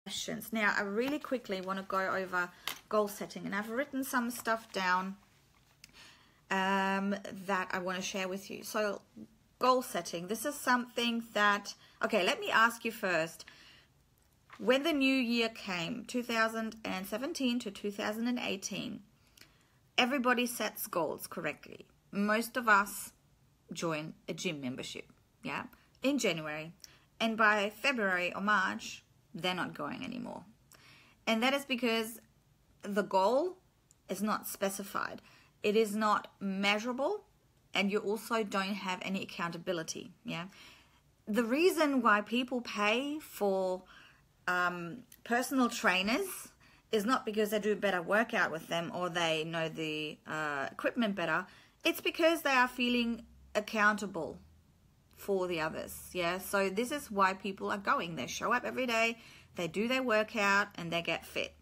questions. Now, I really quickly want to go over goal setting, and I've written some stuff down that I want to share with you. So, goal setting. This is something that, okay, let me ask you first. When the new year came, 2017 to 2018, everybody sets goals correctly. Most of us join a gym membership, yeah, in January. And by February or March, they're not going anymore. And that is because the goal is not specified. It is not measurable, and you also don't have any accountability, yeah. The reason why people pay for personal trainers is not because they do a better workout with them or they know the equipment better. It's because they are feeling accountable for the others, yeah. So this is why people are going. They show up every day, they do their workout, and they get fit.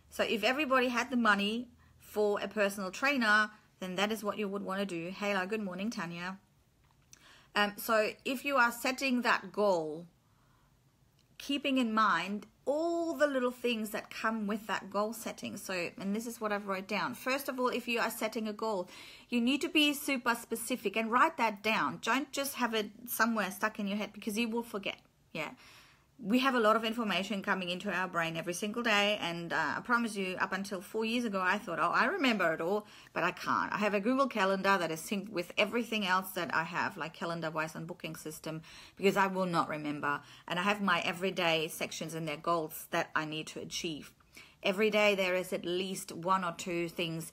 So if everybody had the money for a personal trainer, then that is what you would want to do. Hello, good morning, Tanya. So if you are setting that goal, keeping in mind all the little things that come with that goal setting. So, and this is what I've wrote down. First of all, if you are setting a goal, you need to be super specific and write that down. Don't just have it somewhere stuck in your head, because you will forget. Yeah. We have a lot of information coming into our brain every single day, and I promise you, up until 4 years ago, I thought, oh, I remember it all, but I can't. I have a Google Calendar that is synced with everything else that I have, like calendar-wise and booking system, because I will not remember. And I have my everyday sections in their goals that I need to achieve. Every day there is at least 1 or 2 things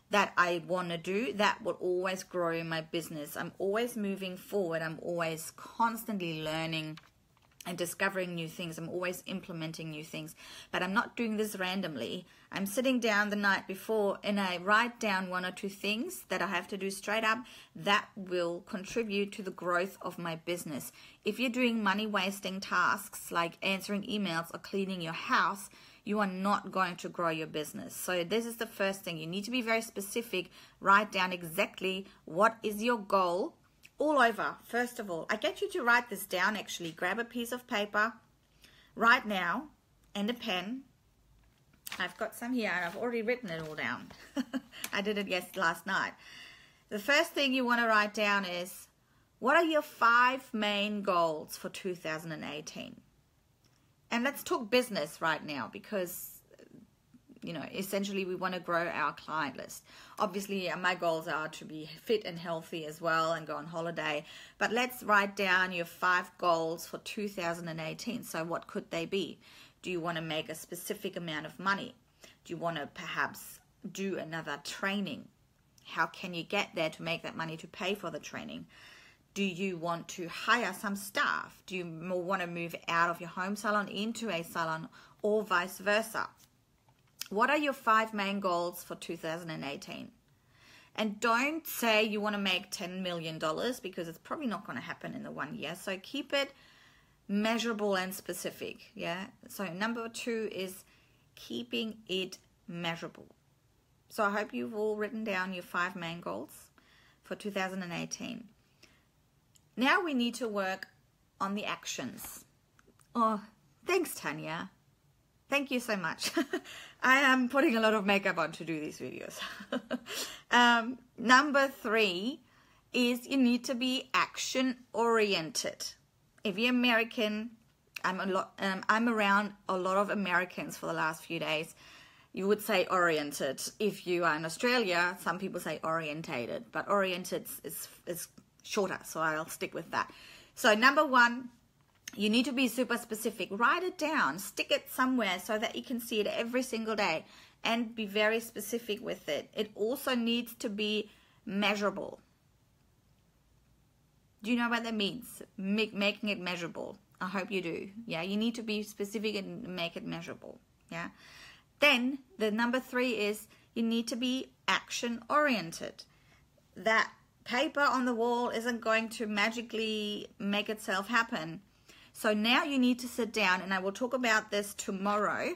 that I want to do that will always grow my business. I'm always moving forward. I'm always constantly learning and discovering new things. I'm always implementing new things, but I'm not doing this randomly. I'm sitting down the night before and I write down 1 or 2 things that I have to do straight up that will contribute to the growth of my business. If you're doing money wasting tasks like answering emails or cleaning your house, you are not going to grow your business. So this is the first thing. You need to be very specific. Write down exactly what is your goal. All over. First of all, I get you to write this down. Actually, grab a piece of paper right now and a pen. I've got some here and I've already written it all down. I did it last night. The first thing you want to write down is, what are your 5 main goals for 2018? And let's talk business right now, because you know, essentially we want to grow our client list. Obviously, my goals are to be fit and healthy as well and go on holiday. But let's write down your 5 goals for 2018. So what could they be? Do you want to make a specific amount of money? Do you want to perhaps do another training? How can you get there to make that money to pay for the training? Do you want to hire some staff? Do you want to move out of your home salon into a salon, or vice versa? What are your 5 main goals for 2018? And don't say you want to make $10 million, because it's probably not going to happen in the 1 year. So keep it measurable and specific. Yeah. So number 2 is keeping it measurable. So I hope you've all written down your 5 main goals for 2018. Now we need to work on the actions. Oh, thanks, Tanya. Thank you so much. I am putting a lot of makeup on to do these videos. Number 3 is you need to be action oriented. If you're American, I'm around a lot of Americans for the last few days. You would say oriented. If you are in Australia, some people say orientated, but oriented is shorter, so I'll stick with that. So number 1, you need to be super specific. Write it down, stick it somewhere so that you can see it every single day, and be very specific with it. It also needs to be measurable. Do you know what that means? Making it measurable. I hope you do. Yeah, you need to be specific and make it measurable. Yeah. Then the number 3 is you need to be action oriented. That paper on the wall isn't going to magically make itself happen. So now you need to sit down, and I will talk about this tomorrow.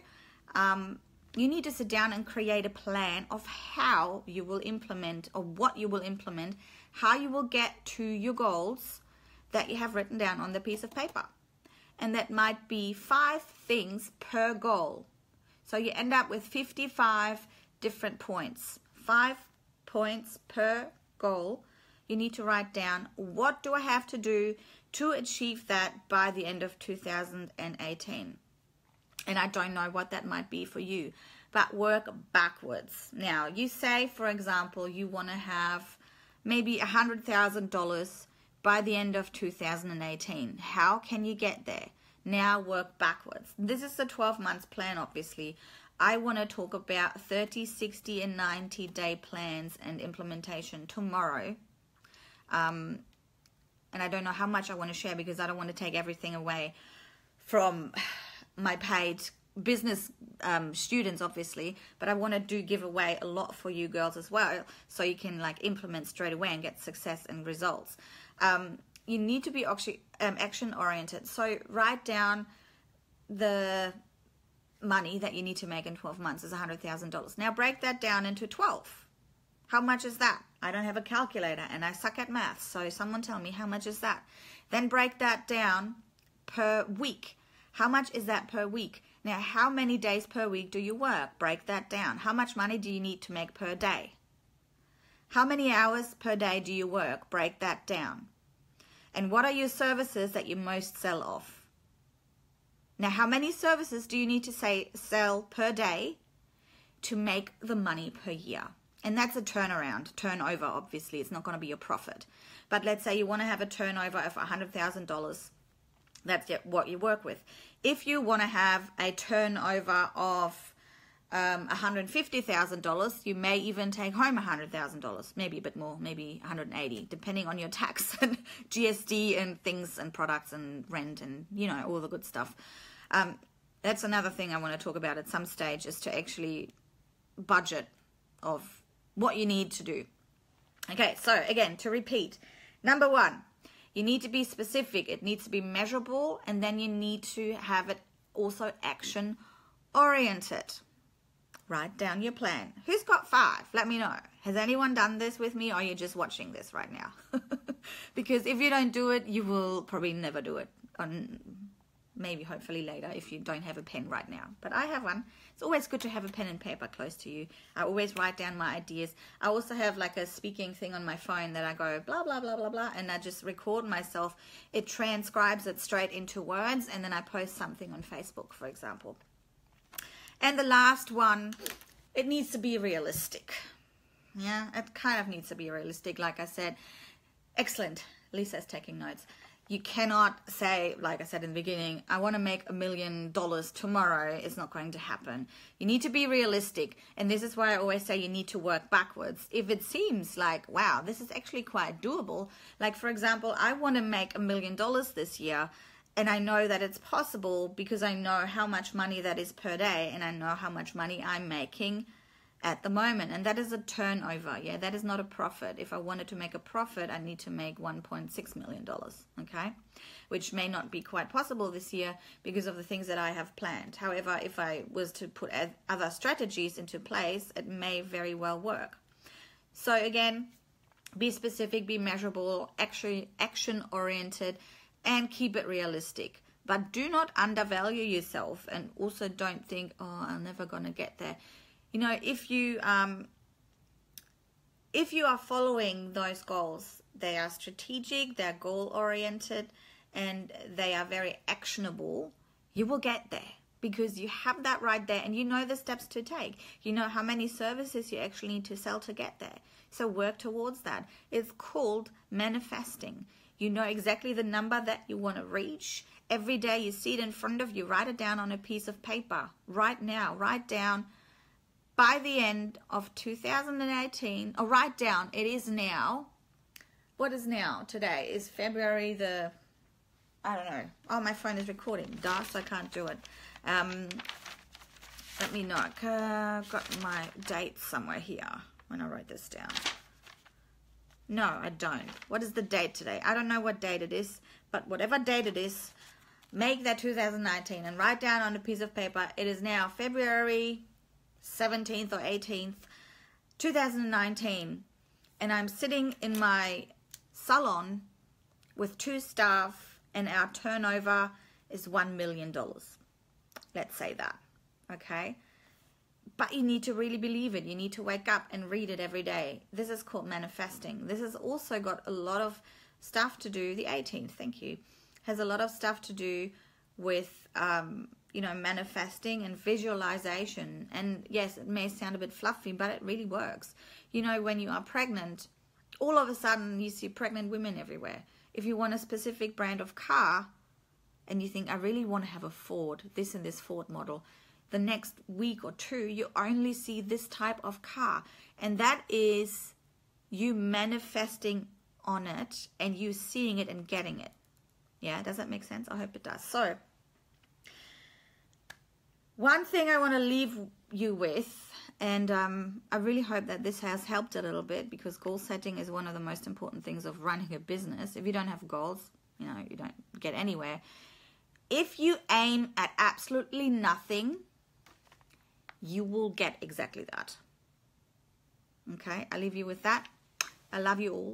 You need to sit down and create a plan of how you will implement, or what you will implement, how you will get to your goals that you have written down on the piece of paper. and that might be 5 things per goal. So you end up with 55 different points, 5 points per goal. You need to write down, what do I have to do to achieve that by the end of 2018? And I don't know what that might be for you, but work backwards. Now, you say, for example, you want to have maybe $100,000 by the end of 2018. How can you get there? Now work backwards. This is the 12 months plan, obviously. I want to talk about 30, 60, and 90-day plans and implementation tomorrow. And I don't know how much I want to share because I don't want to take everything away from my paid business students, obviously, but I want to give away a lot for you girls as well, so you can like implement straight away and get success and results. You need to be actually action oriented. So write down the money that you need to make in 12 months is $100,000. Now break that down into 12. How much is that? I don't have a calculator and I suck at math, so someone tell me how much is that. Then break that down per week. How much is that per week? Now, how many days per week do you work? Break that down. How much money do you need to make per day? How many hours per day do you work? Break that down. And what are your services that you most sell of? Now, how many services do you need to sell per day to make the money per year? And that's a turnover, obviously. It's not going to be your profit. But let's say you want to have a turnover of $100,000. That's what you work with. If you want to have a turnover of $150,000, you may even take home $100,000, maybe a bit more, maybe $180,000, depending on your tax and GST and things and products and rent and, you know, all the good stuff. That's another thing I want to talk about at some stage, is to actually budget of what you need to do. Okay, so again, to repeat, number 1, you need to be specific. It needs to be measurable, and then you need to have it also action oriented. Write down your plan. Who's got 5? Let me know. Has anyone done this with me, or are you just watching this right now? Because if you don't do it, you will probably never do it. Maybe hopefully later if you don't have a pen right now. But I have one. It's always good to have a pen and paper close to you. I always write down my ideas. I also have like a speaking thing on my phone that I go blah, blah, blah, blah, blah, and I just record myself. It transcribes it straight into words, and then I post something on Facebook, for example. And the last one, it needs to be realistic. Yeah, it kind of needs to be realistic. Like I said, excellent. Lisa's taking notes. You cannot say, like I said in the beginning, I want to make $1 million tomorrow. It's not going to happen. You need to be realistic. And this is why I always say you need to work backwards. If it seems like, wow, this is actually quite doable. Like, for example, I want to make $1 million this year. And I know that it's possible because I know how much money that is per day. And I know how much money I'm making at the moment, and that is a turnover. Yeah, that is not a profit. If I wanted to make a profit, I need to make $1.6 million, okay, which may not be quite possible this year because of the things that I have planned. However, if I was to put other strategies into place, it may very well work. So again, be specific, be measurable, action oriented, and keep it realistic. But do not undervalue yourself, and also don't think, oh, I'm never going to get there. You know, if you are following those goals, they are strategic, they're goal-oriented, and they are very actionable, you will get there because you have that right there and you know the steps to take. You know how many services you actually need to sell to get there. So work towards that. It's called manifesting. You know exactly the number that you want to reach. Every day you see it in front of you. Write it down on a piece of paper right now. Write down, by the end of 2018, or write down, it is now. What is now? Today is February the, I don't know. Oh, my phone is recording. So I can't do it. Let me know. Got my date somewhere here when I wrote this down. No, I don't. What is the date today? I don't know what date it is, but whatever date it is, make that 2019 and write down on a piece of paper. It is now February 17th or 18th, 2019, and I'm sitting in my salon with 2 staff, and our turnover is $1 million. Let's say that, okay? But you need to really believe it. You need to wake up and read it every day. This is called manifesting. This has also got a lot of stuff to do, the 18th, thank you, has a lot of stuff to do with, you know, manifesting and visualization. And yes, it may sound a bit fluffy, but it really works. You know, when you are pregnant, all of a sudden you see pregnant women everywhere. If you want a specific brand of car and you think, I really want to have a Ford, this and this Ford model, the next week or two, you only see this type of car. And that is you manifesting on it and you seeing it and getting it. Yeah, does that make sense? I hope it does. So, one thing I want to leave you with, and I really hope that this has helped a little bit, because goal setting is one of the most important things of running a business. If you don't have goals, you know, you don't get anywhere. If you aim at absolutely nothing, you will get exactly that. Okay, I leave you with that. I love you all.